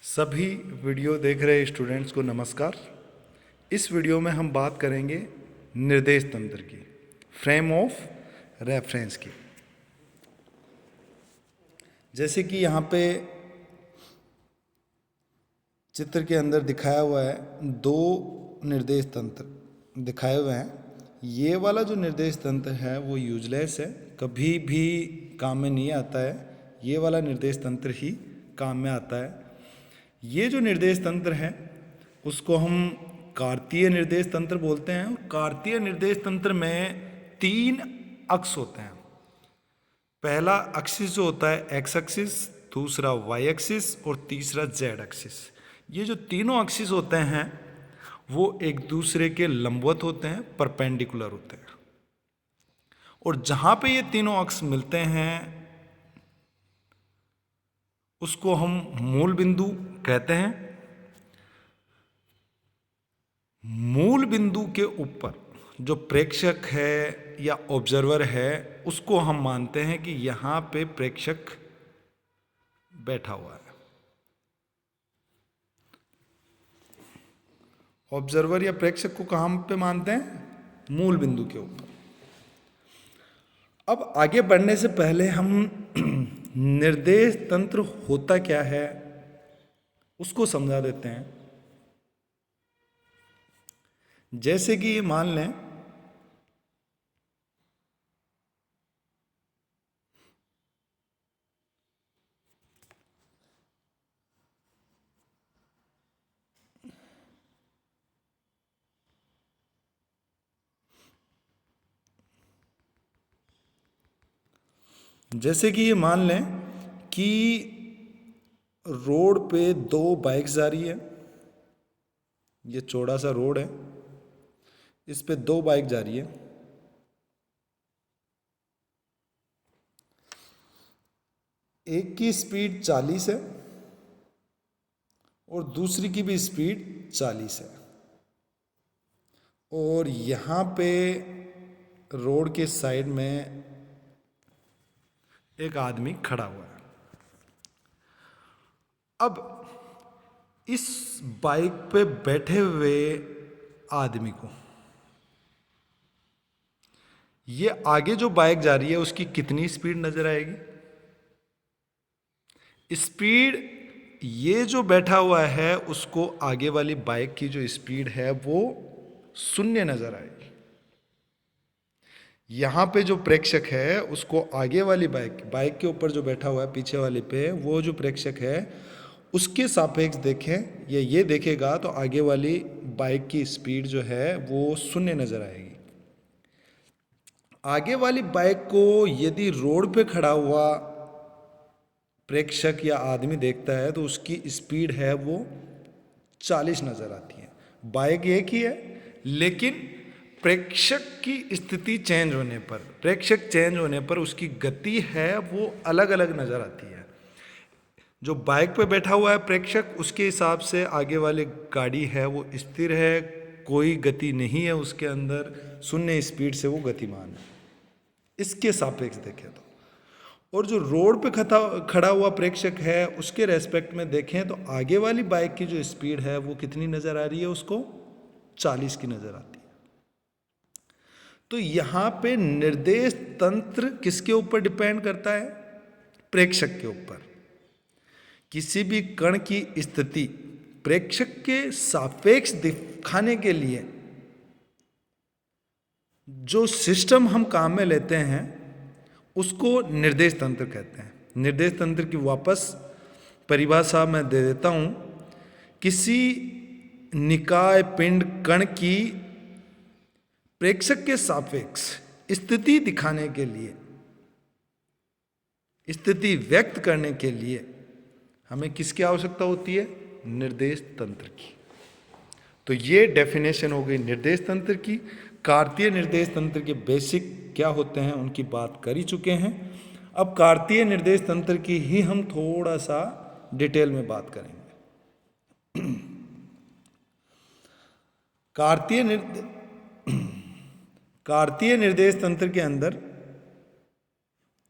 सभी वीडियो देख रहे स्टूडेंट्स को नमस्कार। इस वीडियो में हम बात करेंगे निर्देश तंत्र की, फ्रेम ऑफ रेफरेंस की। जैसे कि यहाँ पे चित्र के अंदर दिखाया हुआ है, दो निर्देश तंत्र दिखाए हुए हैं। ये वाला जो निर्देश तंत्र है वो यूजलेस है, कभी भी काम में नहीं आता है। ये वाला निर्देश तंत्र ही काम में आता है। ये जो निर्देश तंत्र है उसको हम कार्तीय निर्देश तंत्र बोलते हैं। कार्तीय निर्देश तंत्र में 3 अक्ष होते हैं। पहला एक्सिस जो होता है एक्स एक्सिस, दूसरा वाई एक्सिस और तीसरा जेड एक्सिस। ये जो तीनों एक्सिस होते हैं वो एक दूसरे के लंबवत होते हैं, परपेंडिकुलर होते हैं। और जहां पे ये तीनों अक्ष मिलते हैं उसको हम मूल बिंदु कहते हैं। मूल बिंदु के ऊपर जो प्रेक्षक है या ऑब्जर्वर है उसको हम मानते हैं कि यहां पे प्रेक्षक बैठा हुआ है। ऑब्जर्वर या प्रेक्षक को कहां पे मानते हैं? मूल बिंदु के ऊपर। अब आगे बढ़ने से पहले हम निर्देश तंत्र होता क्या है उसको समझा देते हैं। जैसे कि ये मान लें कि रोड पे 2 बाइक्स जा रही है। ये चौड़ा सा रोड है, इस पे 2 बाइक जा रही है। एक की स्पीड 40 है और दूसरी की भी स्पीड 40 है। और यहाँ पे रोड के साइड में एक आदमी खड़ा हुआ है। अब इस बाइक पे बैठे हुए आदमी को ये आगे जो बाइक जा रही है उसकी कितनी स्पीड नजर आएगी? स्पीड ये जो बैठा हुआ है उसको आगे वाली बाइक की जो स्पीड है वो 0 नजर आएगी। यहां पे जो प्रेक्षक है उसको आगे वाली बाइक के ऊपर जो बैठा हुआ है पीछे वाले पे, वो जो प्रेक्षक है उसके सापेक्ष देखें, ये देखेगा तो आगे वाली बाइक की स्पीड जो है वो 0 नजर आएगी। आगे वाली बाइक को यदि रोड पे खड़ा हुआ प्रेक्षक या आदमी देखता है तो उसकी स्पीड है वो 40 नजर आती है। बाइक एक ही है लेकिन प्रेक्षक की स्थिति चेंज होने पर, प्रेक्षक चेंज होने पर उसकी गति है वो अलग अलग नजर आती है। जो बाइक पे बैठा हुआ है प्रेक्षक, उसके हिसाब से आगे वाली गाड़ी है वो स्थिर है, कोई गति नहीं है उसके अंदर, 0 स्पीड से वो गतिमान है इसके सापेक्ष देखें तो। और जो रोड पे खड़ा हुआ प्रेक्षक है उसके रेस्पेक्ट में देखें तो आगे वाली बाइक की जो स्पीड है वो कितनी नजर आ रही है? उसको 40 की नजर आती है। तो यहां पे निर्देश तंत्र किसके ऊपर डिपेंड करता है? प्रेक्षक के ऊपर। किसी भी कण की स्थिति प्रेक्षक के सापेक्ष दिखाने के लिए जो सिस्टम हम काम में लेते हैं उसको निर्देश तंत्र कहते हैं। निर्देश तंत्र की वापस परिभाषा मैं दे देता हूं। किसी निकाय पिंड कण की प्रेक्षक के सापेक्ष स्थिति दिखाने के लिए, स्थिति व्यक्त करने के लिए हमें किसकी आवश्यकता होती है? निर्देश तंत्र की। तो ये डेफिनेशन हो गई निर्देश तंत्र की। कार्तीय निर्देश तंत्र के बेसिक क्या होते हैं उनकी बात कर ही चुके हैं। अब कार्तीय निर्देश तंत्र की ही हम थोड़ा सा डिटेल में बात करेंगे। कार्तीय निर्देश तंत्र के अंदर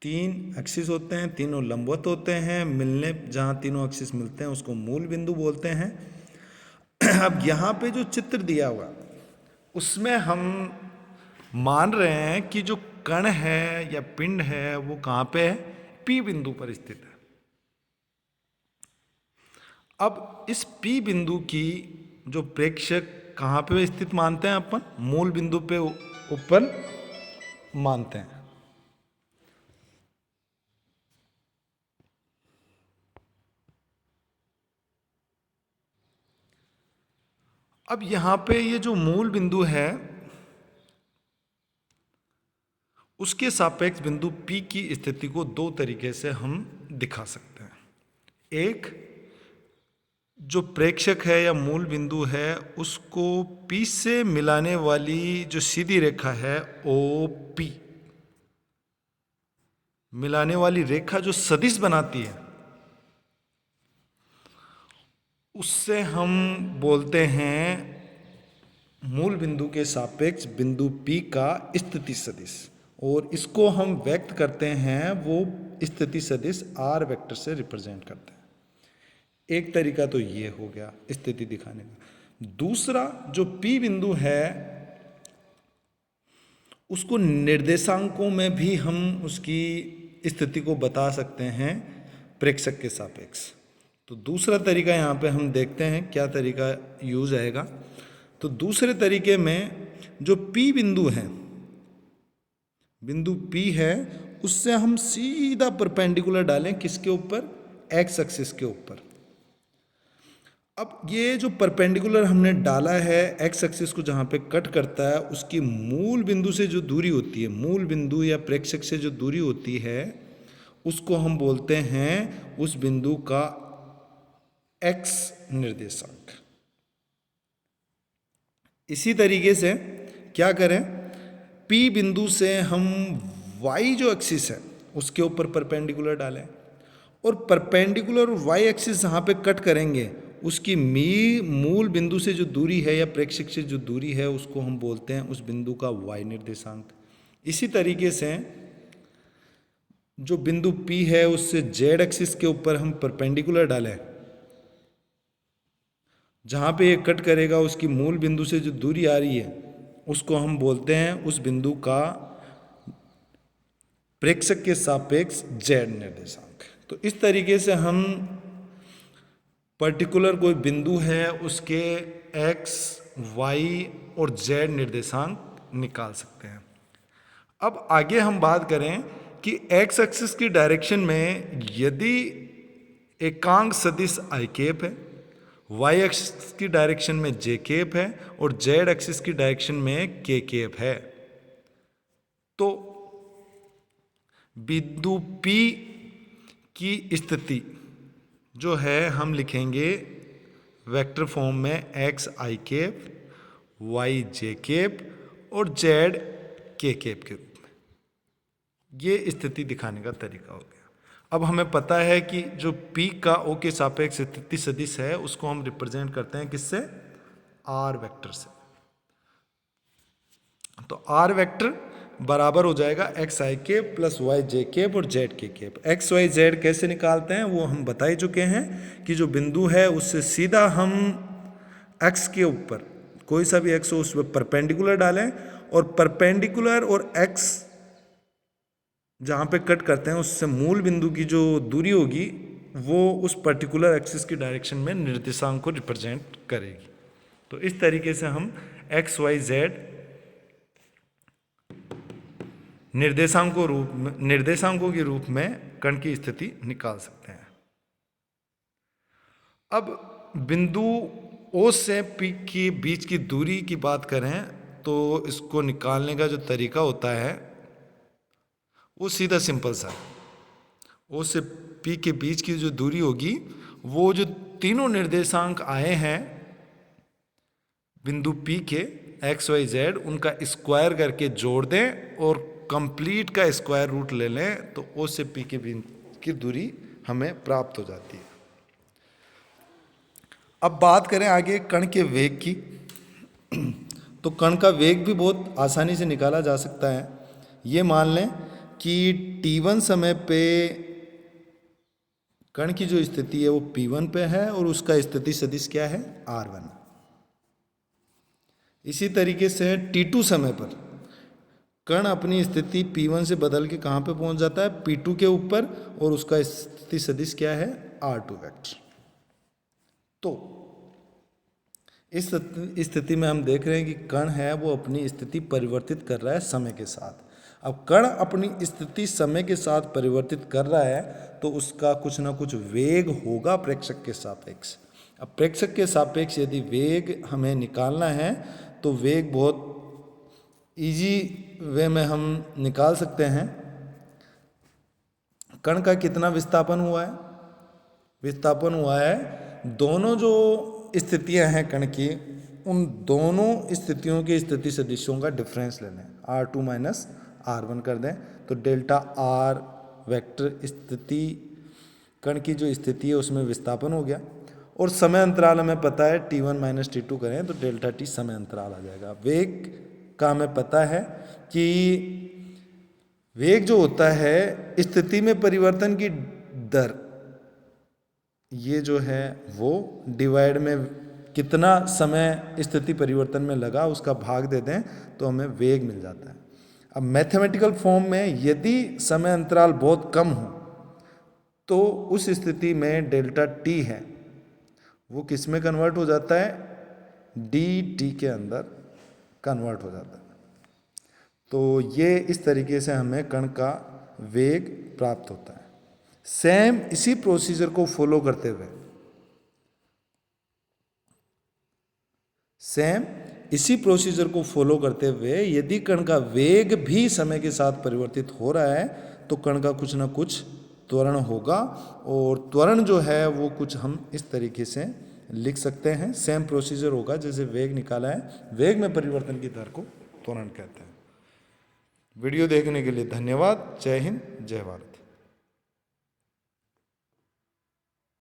तीन एक्सिस होते हैं, तीनों लंबवत होते हैं, मिलने जहाँ तीनों एक्सिस मिलते हैं उसको मूल बिंदु बोलते हैं। अब यहाँ पे जो चित्र दिया हुआ उसमें हम मान रहे हैं कि जो कण है या पिंड है वो कहाँ पे है, पी बिंदु पर स्थित है। अब इस पी बिंदु की जो प्रेक्षक कहाँ पे स्थित मानते हैं अपन, मूल बिंदु पे ऊपर मानते हैं। अब यहां पे ये जो मूल बिंदु है उसके सापेक्ष बिंदु P की स्थिति को दो तरीके से हम दिखा सकते हैं। एक, जो प्रेक्षक है या मूल बिंदु है उसको P से मिलाने वाली जो सीधी रेखा है OP, मिलाने वाली रेखा जो सदिश बनाती है उससे हम बोलते हैं मूल बिंदु के सापेक्ष बिंदु P का स्थिति सदिश, और इसको हम व्यक्त करते हैं वो स्थिति सदिश R वेक्टर से रिप्रेजेंट करते हैं। एक तरीका तो ये हो गया स्थिति दिखाने का। दूसरा, जो P बिंदु है उसको निर्देशांकों में भी हम उसकी स्थिति को बता सकते हैं प्रेक्षक के सापेक्ष। तो दूसरा तरीका यहाँ पे हम देखते हैं क्या तरीका यूज आएगा। तो दूसरे तरीके में जो P बिंदु है, बिंदु P है, उससे हम सीधा परपेंडिकुलर डालें किसके ऊपर, एक्स एक्सिस के ऊपर। अब ये जो परपेंडिकुलर हमने डाला है एक्स एक्सिस को जहाँ पे कट करता है, उसकी मूल बिंदु से जो दूरी होती है, मूल बिंदु या प्रेक्षक से जो दूरी होती है उसको हम बोलते हैं उस बिंदु का एक्स निर्देशांक। इसी तरीके से क्या करें, P बिंदु से हम y जो एक्सिस है उसके ऊपर परपेंडिकुलर डालें, और परपेंडिकुलर y एक्सिस जहाँ पे कट करेंगे उसकी मूल बिंदु से जो दूरी है या प्रेक्षक से जो दूरी है उसको हम बोलते हैं उस बिंदु का y निर्देशांक। इसी तरीके से जो बिंदु P है उससे z एक्सिस के ऊपर हम परपेंडिकुलर डालें, जहाँ पे ये कट करेगा उसकी मूल बिंदु से जो दूरी आ रही है उसको हम बोलते हैं उस बिंदु का प्रेक्षक के सापेक्ष z निर्देशांक। तो इस तरीके से हम पर्टिकुलर कोई बिंदु है उसके x, y और z निर्देशांक निकाल सकते हैं। अब आगे हम बात करें कि x एक्सिस की डायरेक्शन में यदि एकांक सदिश i कैप है, y एक्सिस की डायरेक्शन में j कैप है और z एक्सिस की डायरेक्शन में k कैप है, तो बिंदु P की स्थिति जो है हम लिखेंगे वेक्टर फॉर्म में x i cap, y j cap और z k कैप के रूप में। ये स्थिति दिखाने का तरीका हो गया। अब हमें पता है कि जो P का O के सापेक्ष स्थिति सदिश है उसको हम रिप्रेजेंट करते हैं किससे, R वेक्टर से। तो R वेक्टर बराबर हो जाएगा एक्स आई कैप प्लस वाई जे कैप और जेड के कैप। एक्स वाई जेड कैसे निकालते हैं वो हम बता ही चुके हैं कि जो बिंदु है उससे सीधा हम एक्स के ऊपर कोई सा भी एक्स हो उस पर परपेंडिकुलर डालें, और परपेंडिकुलर और एक्स जहाँ पे कट करते हैं उससे मूल बिंदु की जो दूरी होगी वो उस पर्टिकुलर एक्सिस की डायरेक्शन में निर्देशांक को रिप्रेजेंट करेगी। तो इस तरीके से हम एक्स वाई जेड निर्देशांकों के रूप में कण की स्थिति निकाल सकते हैं। अब बिंदु O से P के बीच की दूरी की बात करें तो इसको निकालने का जो तरीका होता है वो सीधा सिंपल सा है। O से P के बीच की जो दूरी होगी वो जो तीनों निर्देशांक आए हैं बिंदु P के एक्स वाई जेड उनका स्क्वायर करके जोड़ दें और कंप्लीट का स्क्वायर रूट ले लें तो O से P के बीच की दूरी हमें प्राप्त हो जाती है। अब बात करें आगे कण के वेग की, तो कण का वेग भी बहुत आसानी से निकाला जा सकता है। ये मान लें कि t1 समय पे कण की जो स्थिति है वो p1 पे है और उसका स्थिति सदिश क्या है, r1। इसी तरीके से t2 समय पर कण अपनी स्थिति p1 से बदल के कहाँ पे पहुंच जाता है, p2 के ऊपर, और उसका स्थिति सदिश क्या है, r2 वेक्टर। तो इस स्थिति में हम देख रहे हैं कि कण है वो अपनी स्थिति परिवर्तित कर रहा है समय के साथ। अब कण अपनी स्थिति समय के साथ परिवर्तित कर रहा है तो उसका कुछ ना कुछ वेग होगा प्रेक्षक के सापेक्ष। अब प्रेक्षक के सापेक्ष यदि वेग हमें निकालना है तो वेग बहुत इजी वे में हम निकाल सकते हैं। कण का कितना विस्थापन हुआ है, विस्थापन हुआ है, दोनों जो स्थितियां हैं कण की, उन दोनों स्थितियों की स्थिति सदिशों का डिफरेंस ले लें, r2 माइनस r1 कर दें तो डेल्टा r वेक्टर स्थिति कण की जो स्थिति है उसमें विस्थापन हो गया। और समय अंतराल हमें पता है t1 माइनस t2 करें तो डेल्टा t समय अंतराल आ जाएगा। वेग का हमें पता है कि वेग जो होता है स्थिति में परिवर्तन की दर, ये जो है वो डिवाइड में कितना समय स्थिति परिवर्तन में लगा उसका भाग दे दें तो हमें वेग मिल जाता है। अब मैथमेटिकल फॉर्म में यदि समय अंतराल बहुत कम हो तो उस स्थिति में डेल्टा टी है वो किस में कन्वर्ट हो जाता है, डी टी के अंदर कन्वर्ट हो जाता है। तो ये इस तरीके से हमें कण का वेग प्राप्त होता है। सेम इसी प्रोसीजर को फॉलो करते हुए, यदि कण का वेग भी समय के साथ परिवर्तित हो रहा है तो कण का कुछ ना कुछ त्वरण होगा, और त्वरण जो है वो कुछ हम इस तरीके से लिख सकते हैं। सेम प्रोसीजर होगा जैसे वेग निकाला है, वेग में परिवर्तन की दर को त्वरण कहते हैं। वीडियो देखने के लिए धन्यवाद। जय हिंद, जय भारत।